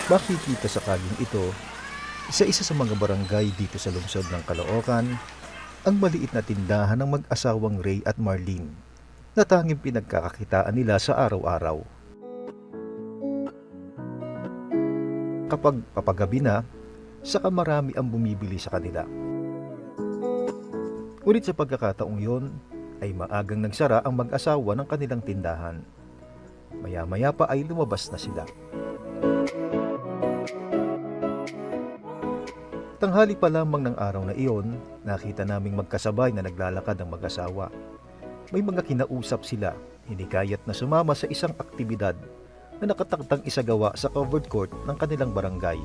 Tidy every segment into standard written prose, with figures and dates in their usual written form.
Makikita sa kaleng ito, sa isa sa mga barangay dito sa lungsod ng Caloocan, ang maliit na tindahan ng mag-asawang Ray at Marlene na tanging pinagkakakitaan nila sa araw-araw. Kapag papagabi na, saka marami ang bumibili sa kanila. Ngunit sa pagkakataong yon, ay maagang nagsara ang mag-asawa ng kanilang tindahan. Maya-maya pa ay lumabas na sila. Tanghali pa lamang ng araw na iyon, nakita naming magkasabay na naglalakad ang mag-asawa. May mga kinausap sila, hinikayat na sumama sa isang aktibidad na nakatakdang isagawa sa covered court ng kanilang barangay.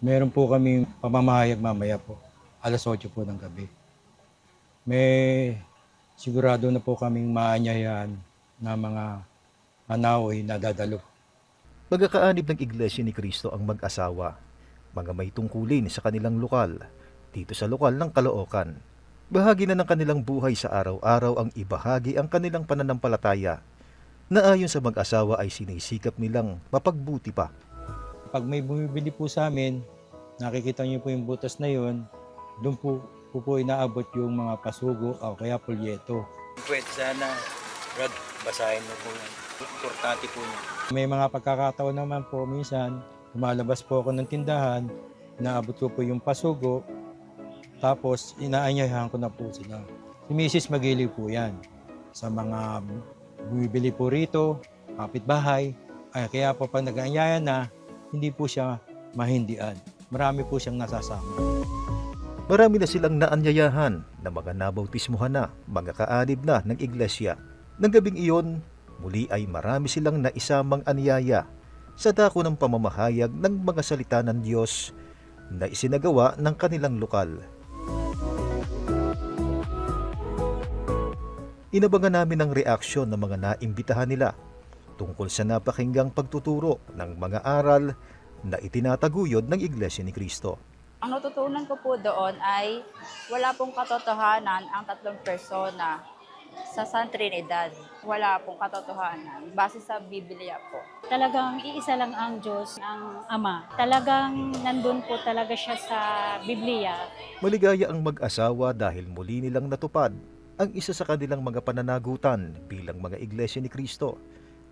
Meron po kami pamamahayag mamaya po, alas 8 po ng gabi. May sigurado na po kaming maanyayan na mga manaoy na dadalo. Magkakaanib ng Iglesia ni Cristo ang mag-asawa, mga may tungkulin sa kanilang lokal, dito sa lokal ng Caloocan. Bahagi na ng kanilang buhay sa araw-araw ang ibahagi ang kanilang pananampalataya, na ayon sa mag-asawa ay sinisikap nilang mapagbuti pa. Pag may bumibili po sa amin, nakikita niyo po yung butas na yon, doon po inaabot yung mga pasugo o kaya pulyeto. Pwede sana, Brad, basahin mo po yan. Importante po niya. May mga pagkakataon naman po, minsan, lumalabas po ako ng tindahan, inaabot ko po yung pasugo, tapos inaanyayahan ko na po sila. Si Mrs. Magili po yan. Sa mga bumibili po rito, kapitbahay, kaya po pag nag-aanyaya na, hindi po siya mahindian. Marami po siyang nasasama. Marami na silang naanyayahan na mga nabautismuhan na, mga kaanib na ng iglesia. Nang gabing iyon, muli ay marami silang naisamang anyaya sa dako ng pamamahayag ng mga salita ng Diyos na isinagawa ng kanilang lokal. Inabangan namin ang reaksyon ng mga naimbitahan nila tungkol sa napakinggang pagtuturo ng mga aral na itinataguyod ng Iglesia ni Cristo. Ang natutunan ko po doon ay wala pong katotohanan ang tatlong persona sa San Trinidad. Wala pong katotohanan base sa Biblia po. Talagang iisa lang ang Diyos, ang Ama. Talagang nandun po talaga siya sa Biblia. Maligaya ang mag-asawa dahil muli nilang natupad ang isa sa kanilang mga pananagutan bilang mga Iglesia ni Cristo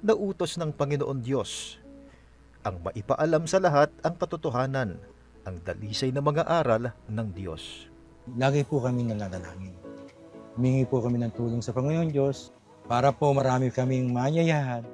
na utos ng Panginoon Diyos. Ang maipaalam sa lahat ang katotohanan, ang dalisay na mga aral ng Diyos. Lagi po kami nananalangin. Humingi po kami ng tulong sa Panginoon Diyos para po marami kaming maanyayahan